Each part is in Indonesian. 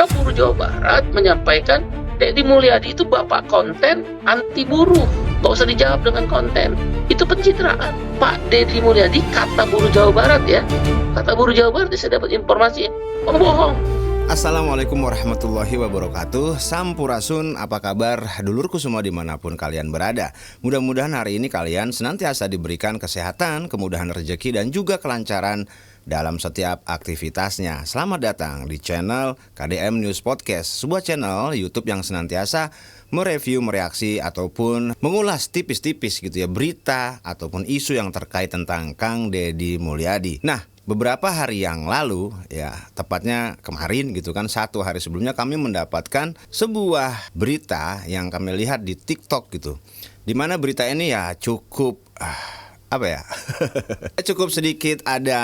maka buruh Jawa Barat menyampaikan Deddy Mulyadi itu bapak konten anti buruh. Gak usah dijawab dengan konten. Itu pencitraan. Pak Deddy Mulyadi, kata buruh Jawa Barat ya. Kata buruh Jawa Barat, saya dapat informasi. Pembohong. Assalamualaikum warahmatullahi wabarakatuh. Sampurasun, apa kabar dulurku semua dimanapun kalian berada. Mudah-mudahan hari ini kalian senantiasa diberikan kesehatan, kemudahan rezeki, dan juga kelancaran dalam setiap aktivitasnya. Selamat datang di channel KDM News Podcast, sebuah channel YouTube yang senantiasa mereview, mereaksi, ataupun mengulas tipis-tipis gitu ya berita ataupun isu yang terkait tentang Kang Deddy Mulyadi. Nah, beberapa hari yang lalu, ya tepatnya kemarin gitu kan, 1 hari sebelumnya kami mendapatkan sebuah berita yang kami lihat di TikTok gitu. Dimana berita ini ya cukup cukup sedikit ada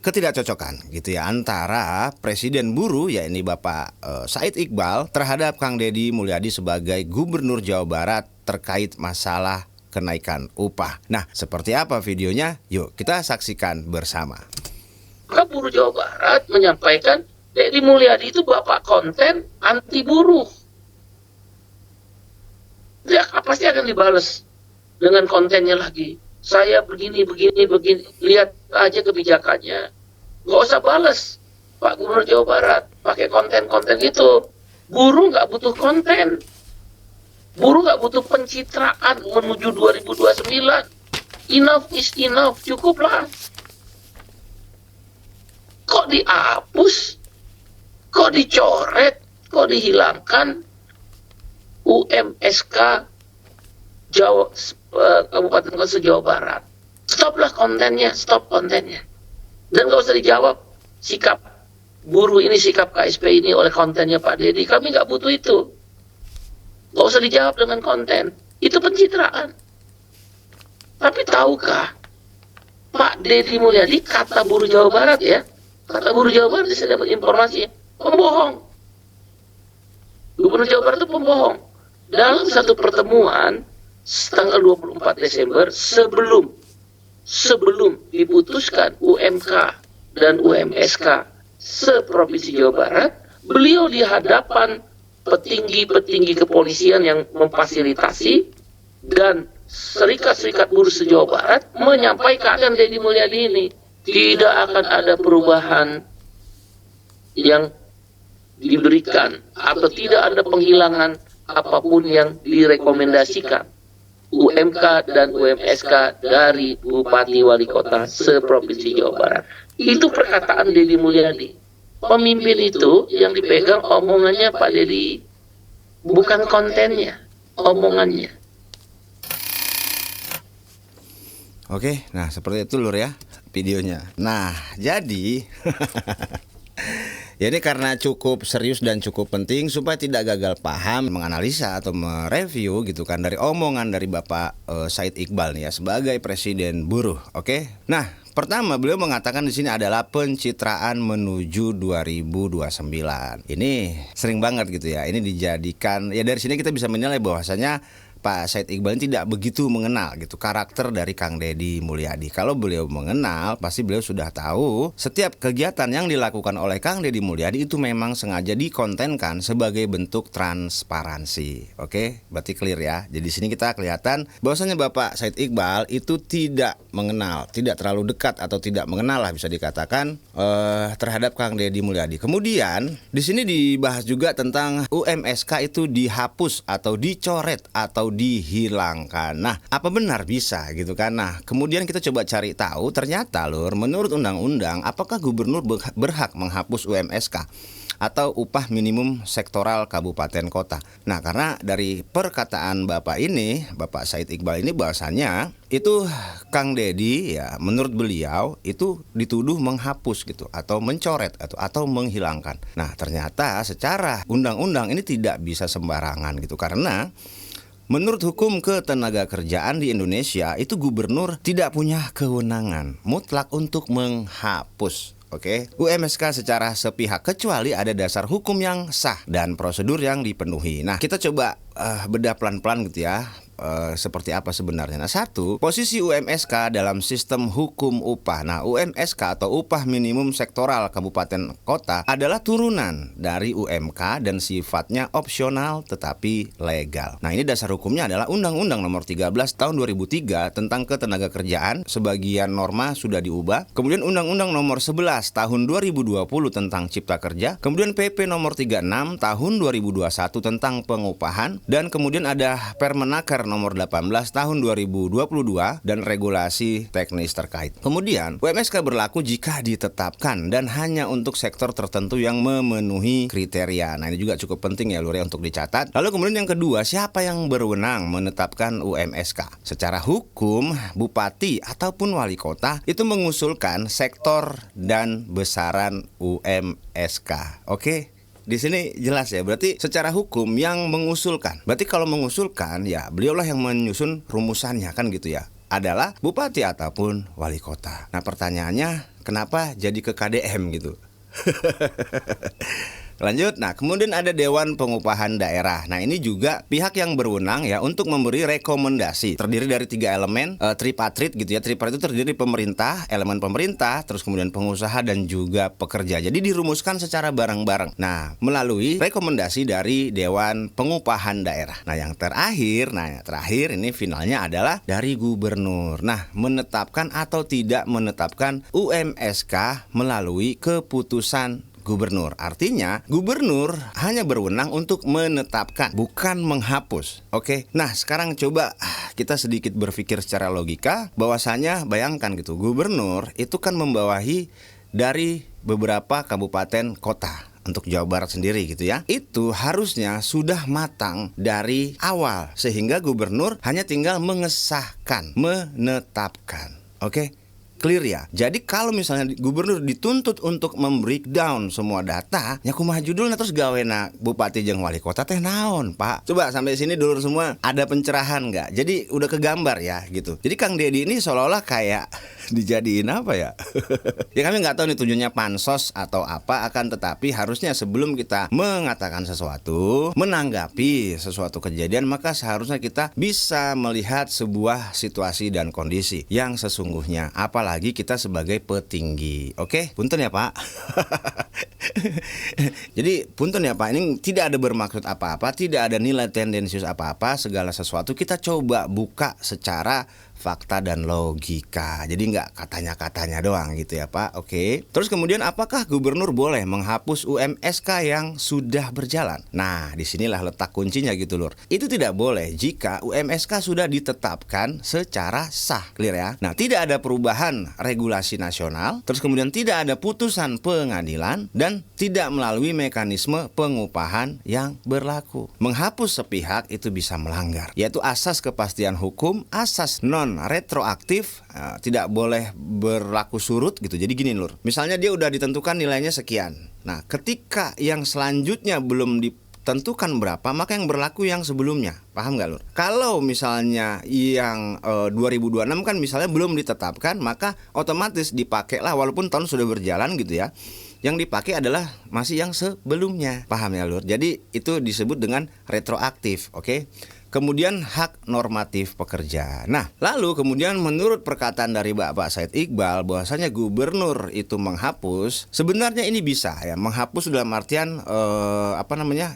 ketidakcocokan gitu ya antara Presiden Buruh, yakni Bapak Said Iqbal, terhadap Kang Deddy Mulyadi sebagai Gubernur Jawa Barat terkait masalah kenaikan upah. Nah, seperti apa videonya? Yuk kita saksikan bersama. Maka buruh Jawa Barat menyampaikan Deddy Mulyadi itu bapak konten anti buruh. Dia pasti akan dibalas dengan kontennya lagi. Saya begini. Lihat aja kebijakannya. Gak usah balas Pak Gubernur Jawa Barat pakai konten-konten itu. Buruh gak butuh konten. Buruh gak butuh pencitraan menuju 2029. Enough is enough, cukuplah. Kok dihapus? Kok dicoret? Kok dihilangkan UMSK Kabupaten Kota Jawa Barat? Stoplah kontennya, stop kontennya. Dan gak usah dijawab sikap buruh ini, sikap KSP ini oleh kontennya Pak Deddy. Kami gak butuh itu. Gak usah dijawab dengan konten. Itu pencitraan. Tapi tahukah Pak Deddy Mulyadi, kata buruh Jawa Barat ya, kata buruh Jawa Barat, saya dapat informasi, pembohong. Gubernur Jawa Barat itu pembohong. Dalam satu pertemuan tanggal 24 Desember sebelum diputuskan UMK dan UMSK se-Provinsi Jawa Barat, beliau di hadapan petinggi-petinggi kepolisian yang memfasilitasi dan serikat-serikat buruh se-Jawa Barat menyampaikan Deddy Mulyadi ini tidak akan ada perubahan yang diberikan atau tidak ada penghilangan apapun yang direkomendasikan UMK dan UMSK dari Bupati Wali Kota se-Provinsi Jawa Barat. Itu perkataan Deddy Mulyadi. Pemimpin itu yang dipegang omongannya Pak Deddy, bukan kontennya, omongannya. Oke, nah seperti itu lur ya videonya. Nah, jadi ya ini karena cukup serius dan cukup penting supaya tidak gagal paham, menganalisa atau mereview gitu kan dari omongan dari Bapak Said Iqbal nih ya sebagai Presiden Buruh. Oke. Nah, pertama beliau mengatakan di sini adalah pencitraan menuju 2029. Ini sering banget gitu ya. Ini dijadikan ya, dari sini kita bisa menilai bahwasanya Pak Said Iqbal tidak begitu mengenal gitu karakter dari Kang Deddy Mulyadi. Kalau beliau mengenal, pasti beliau sudah tahu setiap kegiatan yang dilakukan oleh Kang Deddy Mulyadi itu memang sengaja dikontenkan sebagai bentuk transparansi. Oke, berarti clear ya. Jadi di sini kita kelihatan bahwasanya Bapak Said Iqbal itu tidak mengenal, tidak terlalu dekat atau tidak mengenal lah bisa dikatakan terhadap Kang Deddy Mulyadi. Kemudian di sini dibahas juga tentang UMSK itu dihapus atau dicoret atau dihilangkan. Nah, apa benar bisa gitu kan? Nah, kemudian kita coba cari tahu, ternyata lur, menurut undang-undang, apakah gubernur berhak menghapus UMSK atau upah minimum sektoral kabupaten kota? Nah, karena dari perkataan Bapak ini, Bapak Said Iqbal ini bahasanya itu Kang Deddy ya menurut beliau itu dituduh menghapus gitu atau mencoret atau menghilangkan. Nah, ternyata secara undang-undang ini tidak bisa sembarangan gitu, karena menurut hukum ketenagakerjaan di Indonesia itu gubernur tidak punya kewenangan mutlak untuk menghapus UMSK secara sepihak kecuali ada dasar hukum yang sah dan prosedur yang dipenuhi. Nah, kita coba bedah pelan-pelan gitu ya seperti apa sebenarnya. Nah, satu, posisi UMSK dalam sistem hukum upah. Nah, UMSK atau upah minimum sektoral kabupaten kota adalah turunan dari UMK dan sifatnya opsional tetapi legal. Nah, ini dasar hukumnya adalah Undang-Undang Nomor 13 Tahun 2003 tentang Ketenagakerjaan. Sebagian norma sudah diubah. Kemudian Undang-Undang Nomor 11 Tahun 2020 tentang Cipta Kerja. Kemudian PP Nomor 36 Tahun 2021 tentang pengupahan, dan kemudian ada Permenaker Nomor 18 Tahun 2022 dan regulasi teknis terkait. Kemudian UMSK berlaku jika ditetapkan dan hanya untuk sektor tertentu yang memenuhi kriteria. Nah, ini juga cukup penting ya Lur ya untuk dicatat. Lalu kemudian yang kedua, siapa yang berwenang menetapkan UMSK? Secara hukum, bupati ataupun wali kota itu mengusulkan sektor dan besaran UMSK. Oke? Di sini jelas ya, berarti secara hukum yang mengusulkan. Berarti kalau mengusulkan ya beliaulah yang menyusun rumusannya kan gitu ya. Adalah bupati ataupun wali kota. Nah, pertanyaannya kenapa jadi ke KDM gitu? Lanjut, nah kemudian ada Dewan Pengupahan Daerah. Nah, ini juga pihak yang berwenang ya untuk memberi rekomendasi. Terdiri dari 3 elemen, tripartit gitu ya. Tripartit itu terdiri pemerintah, elemen pemerintah, terus kemudian pengusaha dan juga pekerja. Jadi dirumuskan secara bareng-bareng. Nah, melalui rekomendasi dari Dewan Pengupahan Daerah. Nah, yang terakhir ini finalnya adalah dari gubernur. Nah, menetapkan atau tidak menetapkan UMSK melalui keputusan gubernur. Artinya gubernur hanya berwenang untuk menetapkan, bukan menghapus. Oke. Nah, sekarang coba kita sedikit berpikir secara logika bahwasanya bayangkan gitu, gubernur itu kan membawahi dari beberapa kabupaten kota. Untuk Jawa Barat sendiri gitu ya. Itu harusnya sudah matang dari awal sehingga gubernur hanya tinggal mengesahkan, menetapkan. Oke? Clear ya. Jadi kalau misalnya gubernur dituntut untuk membreakdown semua data, ya kumaha judulna terus gawena bupati jeung wali kota teh naon, Pak? Coba sampai sini dulu semua ada pencerahan nggak? Jadi udah kegambar ya gitu. Jadi Kang Deddy ini seolah-olah kayak dijadiin apa ya? Ya kami nggak tahu nih tujuannya pansos atau apa, akan tetapi harusnya sebelum kita mengatakan sesuatu, menanggapi sesuatu kejadian, maka seharusnya kita bisa melihat sebuah situasi dan kondisi yang sesungguhnya. Apalagi kita sebagai petinggi. Oke, punten ya Pak. Jadi punten ya Pak, ini tidak ada bermaksud apa-apa, tidak ada nilai tendensius apa-apa, segala sesuatu kita coba buka secara fakta dan logika. Jadi nggak katanya-katanya doang gitu ya Pak. Oke. Terus kemudian apakah gubernur boleh menghapus UMSK yang sudah berjalan? Nah, disinilah letak kuncinya gitu Lur. Itu tidak boleh jika UMSK sudah ditetapkan secara sah. Clear ya? Nah, tidak ada perubahan regulasi nasional, terus kemudian tidak ada putusan pengadilan, dan tidak melalui mekanisme pengupahan yang berlaku. Menghapus sepihak itu bisa melanggar, yaitu asas kepastian hukum, asas non retroaktif, tidak boleh berlaku surut gitu. Jadi gini Lur, misalnya dia udah ditentukan nilainya sekian. Nah, ketika yang selanjutnya belum ditentukan berapa, maka yang berlaku yang sebelumnya. Paham nggak Lur? Kalau misalnya yang 2026 kan misalnya belum ditetapkan, maka otomatis dipakai lah walaupun tahun sudah berjalan gitu ya. Yang dipakai adalah masih yang sebelumnya. Paham ya Lur? Jadi itu disebut dengan retroaktif, oke? Kemudian hak normatif pekerja. Nah, lalu kemudian menurut perkataan dari Bapak Said Iqbal bahwasanya gubernur itu menghapus, sebenarnya ini bisa ya, menghapus dalam artian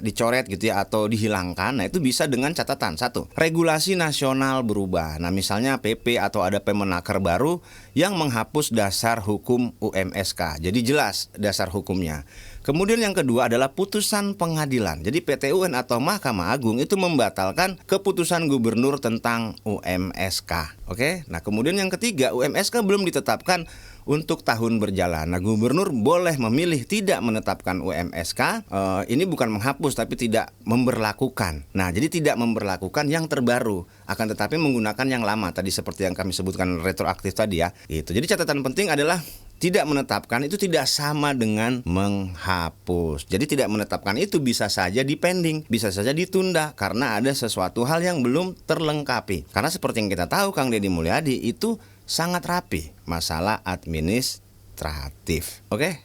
dicoret gitu ya atau dihilangkan. Nah, itu bisa dengan catatan satu, regulasi nasional berubah. Nah, misalnya PP atau ada Permenaker baru yang menghapus dasar hukum UMSK. Jadi jelas dasar hukumnya. Kemudian yang kedua adalah putusan pengadilan. Jadi PT UN atau Mahkamah Agung itu membatalkan keputusan gubernur tentang UMSK. Oke. Nah, kemudian yang ketiga, UMSK belum ditetapkan untuk tahun berjalan. Nah, gubernur boleh memilih tidak menetapkan UMSK. Ini bukan menghapus tapi tidak memberlakukan. Nah, jadi tidak memberlakukan yang terbaru, akan tetapi menggunakan yang lama tadi seperti yang kami sebutkan retroaktif tadi ya. Itu. Jadi catatan penting adalah tidak menetapkan itu tidak sama dengan menghapus. Jadi tidak menetapkan itu bisa saja dipending, bisa saja ditunda karena ada sesuatu hal yang belum terlengkapi. Karena seperti yang kita tahu Kang Deddy Mulyadi itu sangat rapi masalah administratif. Oke?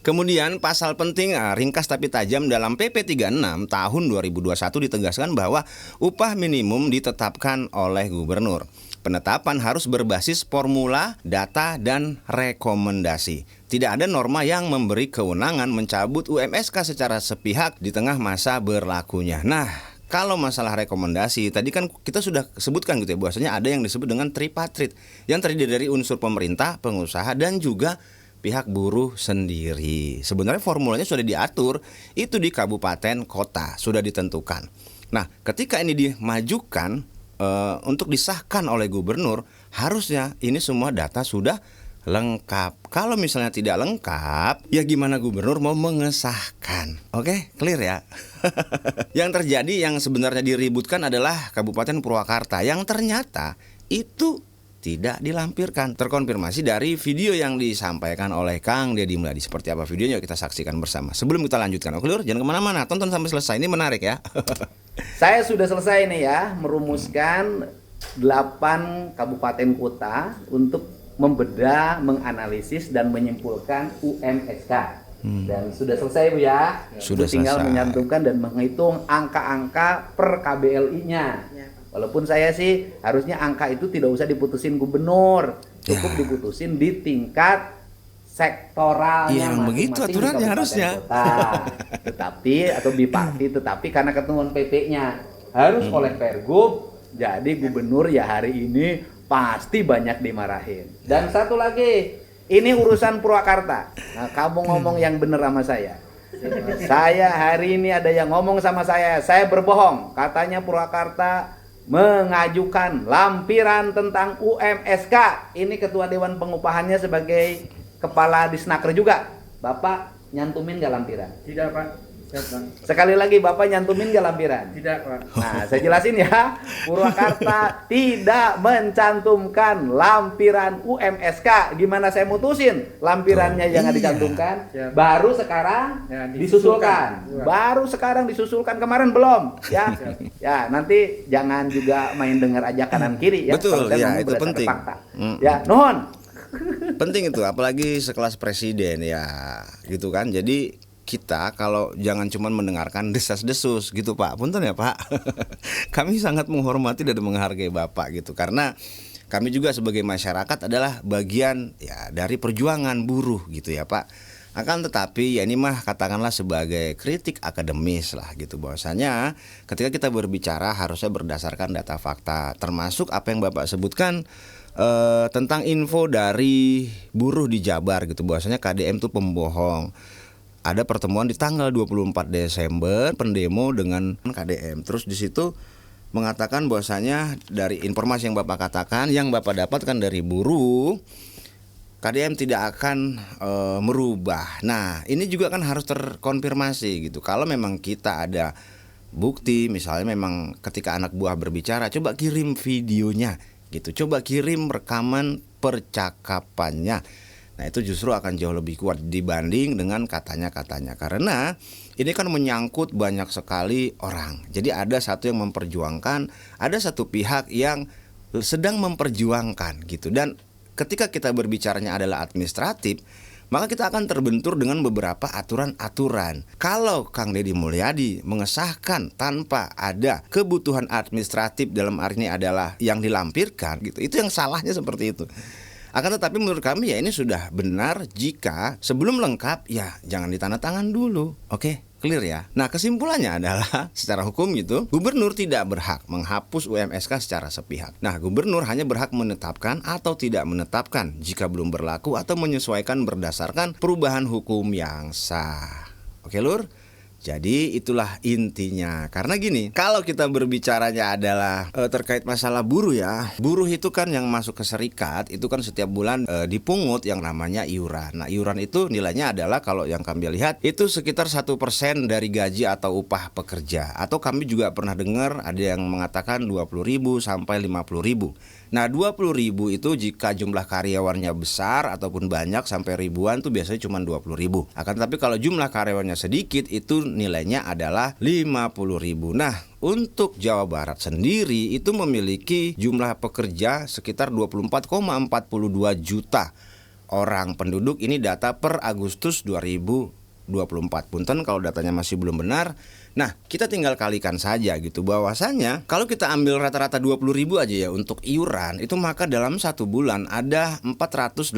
Kemudian pasal penting ringkas tapi tajam dalam PP 36 tahun 2021 ditegaskan bahwa upah minimum ditetapkan oleh gubernur. Penetapan harus berbasis formula, data, dan rekomendasi. Tidak ada norma yang memberi kewenangan mencabut UMSK secara sepihak di tengah masa berlakunya. Nah, kalau masalah rekomendasi, tadi kan kita sudah sebutkan gitu ya, bahwasanya ada yang disebut dengan tripartit yang terdiri dari unsur pemerintah, pengusaha, dan juga pihak buruh sendiri. Sebenarnya formulanya sudah diatur, itu di kabupaten kota, sudah ditentukan. Nah, ketika ini dimajukan untuk disahkan oleh gubernur, harusnya ini semua data sudah lengkap. Kalau misalnya tidak lengkap, ya gimana gubernur mau mengesahkan? Oke, clear ya? Yang terjadi yang sebenarnya diributkan adalah Kabupaten Purwakarta yang ternyata itu tidak dilampirkan. Terkonfirmasi dari video yang disampaikan oleh Kang Deddy Mulyadi. Seperti apa videonya kita saksikan bersama. Sebelum kita lanjutkan, oke lur, jangan kemana-mana, tonton sampai selesai, ini menarik ya. Saya sudah selesai nih ya, merumuskan 8 kabupaten kota untuk membedah, menganalisis, dan menyimpulkan UMSK. Dan sudah selesai Bu ya. Sudah tinggal selesai. menyantumkan dan menghitung angka-angka per KBLI-nya. Walaupun saya sih harusnya angka itu tidak usah diputusin gubernur, cukup Ya. diputusin di tingkat sektoralnya Iya, begitu masing-masing di aturannya kabupaten harusnya. kota. Tetapi atau biparti, tetapi karena ketentuan PP-nya harus oleh Pergub, jadi gubernur ya hari ini pasti banyak dimarahin. Dan satu lagi, ini urusan Purwakarta. Nah, kamu ngomong yang bener sama saya. Saya hari ini ada yang ngomong sama saya berbohong. Katanya Purwakarta mengajukan lampiran tentang UMSK. Ini ketua Dewan Pengupahannya sebagai kepala Disnaker juga. Bapak nyantumin gak lampiran? Tidak Pak. Siap, Bang. Sekali lagi Bapak nyantumin gak lampiran? Tidak Pak. Nah, saya jelasin ya. Purwakarta tidak mencantumkan lampiran UMSK. Gimana saya mutusin lampirannya jangan Iya. dicantumkan? Siap. Baru sekarang Ya, disusulkan. disusulkan. Baru sekarang disusulkan, kemarin belum. Ya. Siap. Ya, nanti jangan juga main dengar aja kanan kiri ya. Betul, Kalau saya ya, ngomong itu berdasarkan penting. fakta. Mm. Ya, nuhun. Penting itu, apalagi sekelas presiden ya, gitu kan. Jadi kita kalau jangan cuma mendengarkan desas-desus gitu Pak. Punten ya Pak. Kami sangat menghormati dan menghargai Bapak gitu, karena kami juga sebagai masyarakat adalah bagian ya dari perjuangan buruh gitu ya Pak. Akan tetapi ya ini mah katakanlah sebagai kritik akademis lah gitu, bahwasanya ketika kita berbicara harusnya berdasarkan data fakta, termasuk apa yang Bapak sebutkan tentang info dari buruh di Jabar gitu, bahwasanya KDM itu pembohong. Ada pertemuan di tanggal 24 Desember pendemo dengan KDM. Terus di situ mengatakan bahwasanya dari informasi yang Bapak katakan, yang Bapak dapatkan dari buruh, KDM tidak akan merubah. Nah, ini juga kan harus terkonfirmasi gitu. Kalau memang kita ada bukti, misalnya memang ketika anak buah berbicara, coba kirim videonya gitu. Coba kirim rekaman percakapannya. Nah, itu justru akan jauh lebih kuat dibanding dengan katanya-katanya. Karena ini kan menyangkut banyak sekali orang. Jadi ada satu yang memperjuangkan, ada satu pihak yang sedang memperjuangkan gitu. Dan ketika kita berbicaranya adalah administratif, maka kita akan terbentur dengan beberapa aturan-aturan. Kalau Kang Deddy Mulyadi mengesahkan tanpa ada kebutuhan administratif, dalam arti ini adalah yang dilampirkan gitu, itu yang salahnya seperti itu. Akan tetapi menurut kami ya ini sudah benar jika sebelum lengkap ya jangan ditandatangan dulu. Oke, clear ya. Nah, kesimpulannya adalah secara hukum gitu, gubernur tidak berhak menghapus UMSK secara sepihak. Nah, gubernur hanya berhak menetapkan atau tidak menetapkan jika belum berlaku atau menyesuaikan berdasarkan perubahan hukum yang sah. Oke, Lur? Jadi itulah intinya. Karena gini, kalau kita berbicaranya adalah terkait masalah buruh ya, buruh itu kan yang masuk ke serikat itu kan setiap bulan dipungut yang namanya iuran. Nah, iuran itu nilainya adalah kalau yang kami lihat itu sekitar 1% dari gaji atau upah pekerja. Atau kami juga pernah dengar ada yang mengatakan 20.000 sampai 50.000. Nah, 20.000 itu jika jumlah karyawannya besar ataupun banyak sampai ribuan tuh biasanya cuma 20.000. Akan tapi kalau jumlah karyawannya sedikit itu nilainya adalah 50.000. Nah, untuk Jawa Barat sendiri itu memiliki jumlah pekerja sekitar 24,42 juta orang penduduk. Ini data per Agustus 2024. Punten kalau datanya masih belum benar. Nah, kita tinggal kalikan saja gitu, bahwasanya kalau kita ambil rata-rata 20.000 aja ya untuk iuran, itu maka dalam 1 bulan ada 488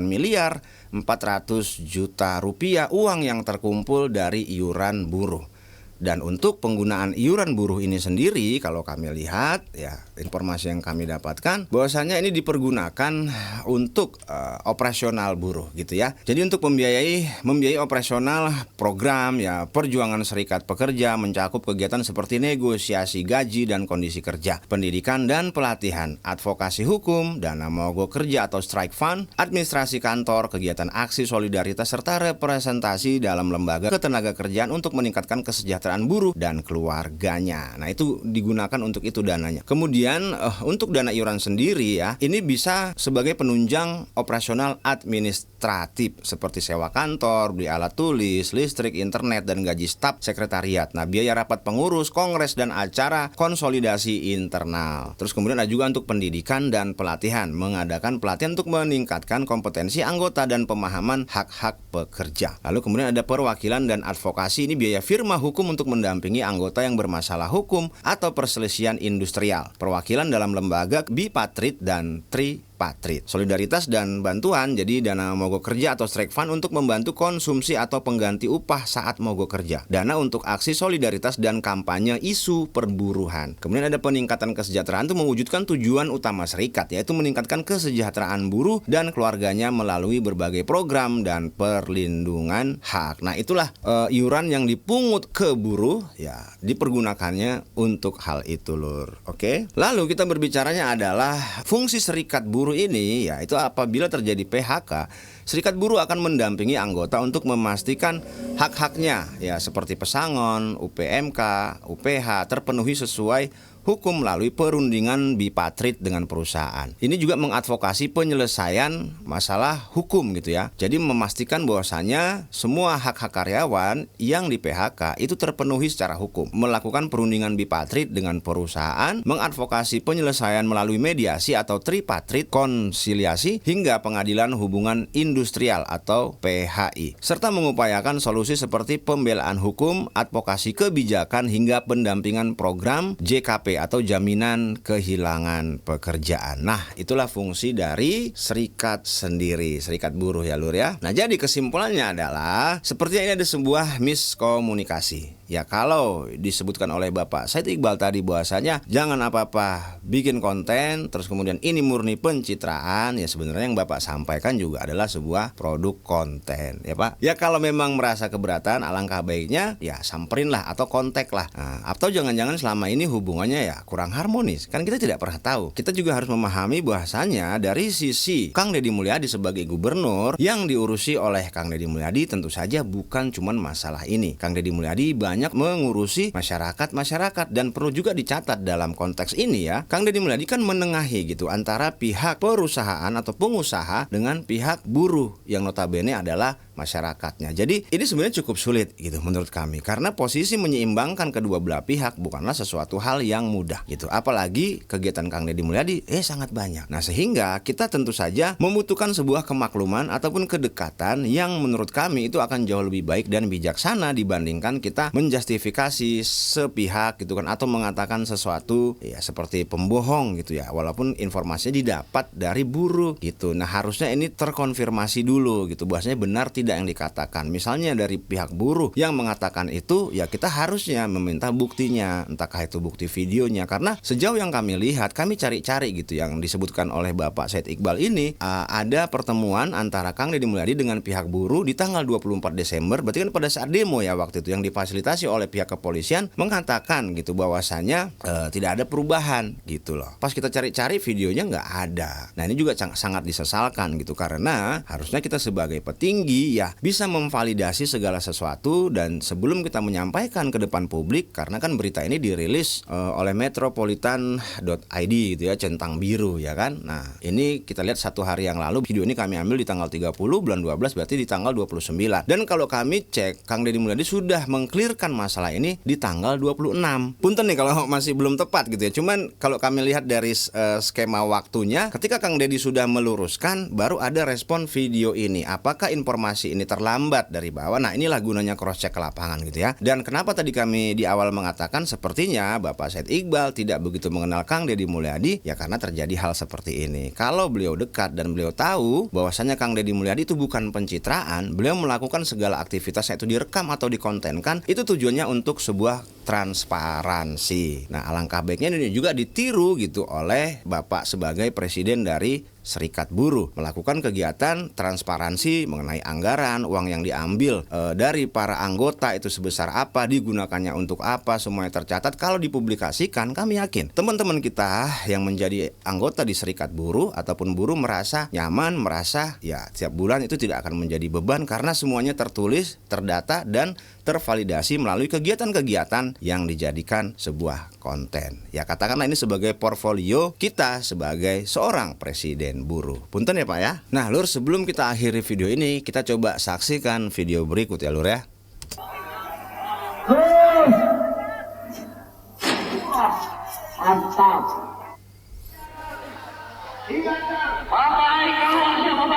miliar 400 juta rupiah uang yang terkumpul dari iuran buruh. Dan untuk penggunaan iuran buruh ini sendiri, kalau kami lihat ya, informasi yang kami dapatkan bahwasanya ini dipergunakan untuk operasional buruh gitu ya. Jadi untuk membiayai operasional program ya perjuangan serikat pekerja, mencakup kegiatan seperti negosiasi gaji dan kondisi kerja, pendidikan dan pelatihan, advokasi hukum, dana mogok kerja atau strike fund, administrasi kantor, kegiatan aksi solidaritas serta representasi dalam lembaga ketenagakerjaan untuk meningkatkan kesejahteraan buruh dan keluarganya. Nah, itu digunakan untuk itu dananya. Kemudian untuk dana iuran sendiri ya, ini bisa sebagai penunjang operasional administratif seperti sewa kantor, beli alat tulis, listrik, internet, dan gaji staf sekretariat. Nah, biaya rapat pengurus, kongres, dan acara konsolidasi internal. Terus kemudian ada juga untuk pendidikan dan pelatihan, mengadakan pelatihan untuk meningkatkan kompetensi anggota dan pemahaman hak-hak pekerja. Lalu kemudian ada perwakilan dan advokasi, ini biaya firma hukum untuk mendampingi anggota yang bermasalah hukum atau perselisihan industrial, perwakilan dalam lembaga bipatrit dan tripatrit, solidaritas dan bantuan, jadi dana mogok kerja atau strike fund untuk membantu konsumsi atau pengganti upah saat mogok kerja, dana untuk aksi solidaritas dan kampanye isu perburuhan. Kemudian ada peningkatan kesejahteraan untuk mewujudkan tujuan utama serikat, yaitu meningkatkan kesejahteraan buruh dan keluarganya melalui berbagai program dan perlindungan hak. Nah, itulah iuran yang dipungut ke buruh ya, dipergunakannya untuk hal itu, Lur. Oke. Lalu kita berbicaranya adalah fungsi serikat buruh ini ya, itu apabila terjadi PHK, serikat buruh akan mendampingi anggota untuk memastikan hak-haknya ya, seperti pesangon, UPMK, UPH terpenuhi sesuai hukum melalui perundingan bipatrit dengan perusahaan. Ini juga mengadvokasi penyelesaian masalah hukum gitu ya. Jadi memastikan bahwasanya semua hak-hak karyawan yang di PHK itu terpenuhi secara hukum. Melakukan perundingan bipatrit dengan perusahaan, mengadvokasi penyelesaian melalui mediasi atau tripatrit, konsiliasi hingga pengadilan hubungan industrial atau PHI. Serta mengupayakan solusi seperti pembelaan hukum, advokasi kebijakan hingga pendampingan program JKP atau jaminan kehilangan pekerjaan. Nah, itulah fungsi dari serikat sendiri, serikat buruh ya, Lur ya. Nah, jadi kesimpulannya adalah sepertinya ini ada sebuah miskomunikasi. Ya, kalau disebutkan oleh Bapak Said Iqbal tadi bahwasanya jangan apa-apa bikin konten terus kemudian ini murni pencitraan, ya sebenarnya yang Bapak sampaikan juga adalah sebuah produk konten ya, Pak. Ya, kalau memang merasa keberatan, alangkah baiknya ya samperin lah atau kontak lah. Nah, atau jangan-jangan selama ini hubungannya ya kurang harmonis. Kan kita tidak pernah tahu. Kita juga harus memahami bahwasanya dari sisi Kang Deddy Mulyadi sebagai gubernur, yang diurusi oleh Kang Deddy Mulyadi tentu saja bukan cuman masalah ini. Kang Deddy Mulyadi banyak mengurusi masyarakat dan perlu juga dicatat dalam konteks ini ya, Kang Deddy Mulyadi kan menengahi gitu antara pihak perusahaan atau pengusaha dengan pihak buruh yang notabene adalah masyarakatnya. Jadi ini sebenarnya cukup sulit gitu menurut kami, karena posisi menyeimbangkan kedua belah pihak bukanlah sesuatu hal yang mudah gitu. Apalagi kegiatan Kang Deddy Mulyadi sangat banyak. Nah, sehingga kita tentu saja membutuhkan sebuah kemakluman ataupun kedekatan yang menurut kami itu akan jauh lebih baik dan bijaksana dibandingkan kita menjustifikasi sepihak gitu kan, atau mengatakan sesuatu ya seperti pembohong gitu ya, walaupun informasinya didapat dari buruh gitu. Nah, harusnya ini terkonfirmasi dulu gitu bahwasanya benar tidak yang dikatakan. Misalnya dari pihak buruh yang mengatakan itu, ya kita harusnya meminta buktinya, entahkah itu bukti videonya, karena sejauh yang kami lihat, kami cari-cari gitu yang disebutkan oleh Bapak Said Iqbal ini, ada pertemuan antara Kang Deddy Mulyadi dengan pihak buruh di tanggal 24 Desember, berarti kan pada saat demo ya waktu itu, yang difasilitasi oleh pihak kepolisian, mengatakan gitu bahwasanya tidak ada perubahan gitu loh. Pas kita cari-cari videonya nggak ada. Nah, ini juga sangat disesalkan gitu, karena harusnya kita sebagai petinggi ya bisa memvalidasi segala sesuatu. Dan sebelum kita menyampaikan ke depan publik, karena kan berita ini dirilis oleh metropolitan.id gitu ya, centang biru ya kan. Nah ini kita lihat 1 hari yang lalu, video ini kami ambil di tanggal 30 bulan 12, berarti di tanggal 29. Dan kalau kami cek, Kang Deddy Mulyadi sudah mengklirkan masalah ini di tanggal 26. Punten nih kalau masih belum tepat gitu ya. Cuman kalau kami lihat dari skema waktunya, ketika Kang Deddy sudah meluruskan, baru ada respon video ini. Apakah informasi ini terlambat dari bawah? Nah inilah gunanya cross check ke lapangan gitu ya. Dan kenapa tadi kami di awal mengatakan sepertinya Bapak Said Iqbal tidak begitu mengenal Kang Deddy Mulyadi, ya karena terjadi hal seperti ini. Kalau beliau dekat dan beliau tahu bahwasanya Kang Deddy Mulyadi itu bukan pencitraan, beliau melakukan segala aktivitasnya itu direkam atau dikontenkan, itu tujuannya untuk sebuah transparansi. Nah alangkah baiknya ini juga ditiru gitu oleh Bapak sebagai presiden dari Serikat Buruh, melakukan kegiatan transparansi mengenai anggaran, uang yang diambil dari para anggota itu sebesar apa, digunakannya untuk apa, semuanya tercatat. Kalau dipublikasikan, kami yakin teman-teman kita yang menjadi anggota di Serikat Buruh ataupun buruh merasa nyaman, merasa ya tiap bulan itu tidak akan menjadi beban karena semuanya tertulis, terdata, dan tervalidasi melalui kegiatan-kegiatan yang dijadikan sebuah konten. Ya katakanlah ini sebagai portfolio kita sebagai seorang presiden buruh. Punten ya Pak ya. Nah Lur, sebelum kita akhiri video ini, kita coba saksikan video berikut ya Lur ya.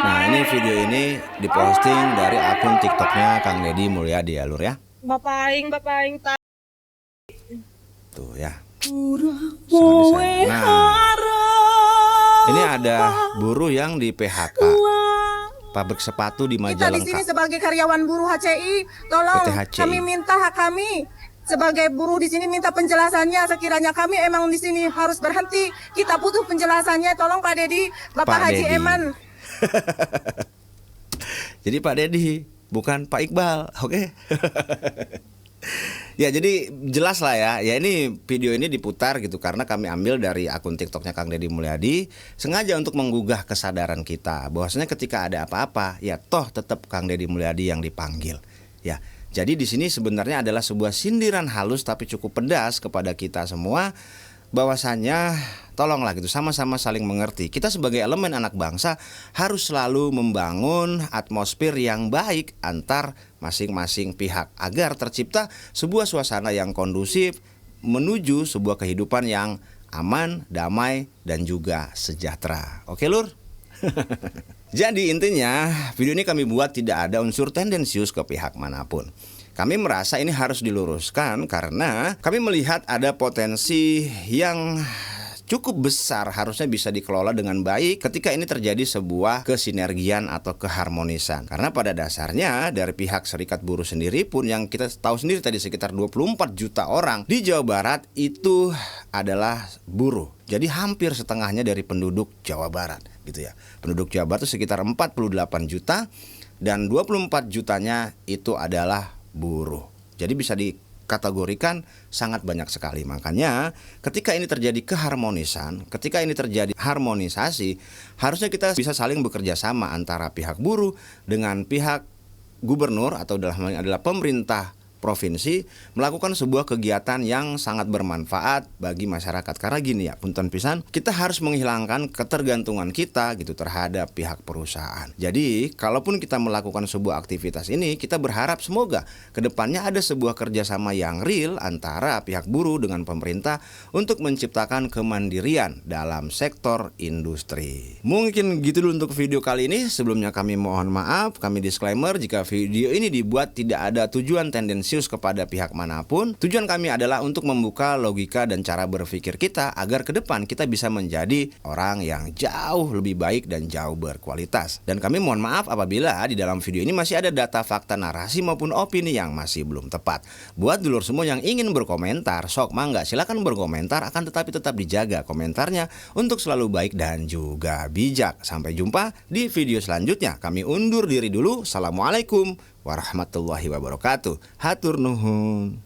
Nah ini video ini diposting dari akun TikToknya Kang Deddy Mulyadi ya Lur ya. Bapak Aing Tuh ya. Nah, ini ada buruh yang di PHK, pabrik sepatu di kita di sini Majalengka. sebagai karyawan buruh HCI, tolong PT HCI. kami minta hak kami sebagai buruh di sini, minta penjelasannya. Sekiranya kami emang di sini harus berhenti, kita butuh penjelasannya. Tolong Pak Deddy, Bapak Pak Haji Deddy. Eman. Jadi Pak Deddy, bukan Pak Iqbal, oke? Ya jadi jelas lah ya. Ya ini video ini diputar gitu karena kami ambil dari akun TikToknya Kang Deddy Mulyadi, sengaja untuk menggugah kesadaran kita bahwasanya ketika ada apa-apa ya toh tetap Kang Deddy Mulyadi yang dipanggil. Ya. Jadi di sini sebenarnya adalah sebuah sindiran halus tapi cukup pedas kepada kita semua, bahwasanya tolonglah gitu sama-sama saling mengerti. Kita sebagai elemen anak bangsa harus selalu membangun atmosfer yang baik antar masing-masing pihak agar tercipta sebuah suasana yang kondusif menuju sebuah kehidupan yang aman, damai, dan juga sejahtera. Oke Lur? Jadi intinya video ini kami buat tidak ada unsur tendensius ke pihak manapun. Kami merasa ini harus diluruskan karena kami melihat ada potensi yang cukup besar harusnya bisa dikelola dengan baik ketika ini terjadi sebuah kesinergian atau keharmonisan. Karena pada dasarnya dari pihak Serikat Buruh sendiri pun yang kita tahu sendiri tadi sekitar 24 juta orang di Jawa Barat itu adalah buruh. Jadi hampir setengahnya dari penduduk Jawa Barat gitu ya. Penduduk Jawa Barat itu sekitar 48 juta dan 24 jutanya itu adalah buruh. Jadi bisa dikategorikan sangat banyak sekali. Makanya ketika ini terjadi keharmonisan, ketika ini terjadi harmonisasi, harusnya kita bisa saling bekerja sama antara pihak buruh dengan pihak gubernur atau dalam hal ini adalah pemerintah provinsi melakukan sebuah kegiatan yang sangat bermanfaat bagi masyarakat. Karena gini ya, punten pisan, kita harus menghilangkan ketergantungan kita gitu terhadap pihak perusahaan. Jadi, kalaupun kita melakukan sebuah aktivitas ini, kita berharap semoga kedepannya ada sebuah kerjasama yang real antara pihak buruh dengan pemerintah untuk menciptakan kemandirian dalam sektor industri. Mungkin gitu dulu untuk video kali ini. Sebelumnya kami mohon maaf, kami disclaimer jika video ini dibuat tidak ada tujuan tendensius kepada pihak manapun. Tujuan kami adalah untuk membuka logika dan cara berpikir kita agar ke depan kita bisa menjadi orang yang jauh lebih baik dan jauh berkualitas. Dan kami mohon maaf apabila di dalam video ini masih ada data, fakta, narasi maupun opini yang masih belum tepat. Buat dulur semua yang ingin berkomentar, sok mangga silakan berkomentar, akan tetapi tetap dijaga komentarnya untuk selalu baik dan juga bijak. Sampai jumpa di video selanjutnya. Kami undur diri dulu. Assalamualaikum warahmatullahi wabarakatuh. Hatur nuhun.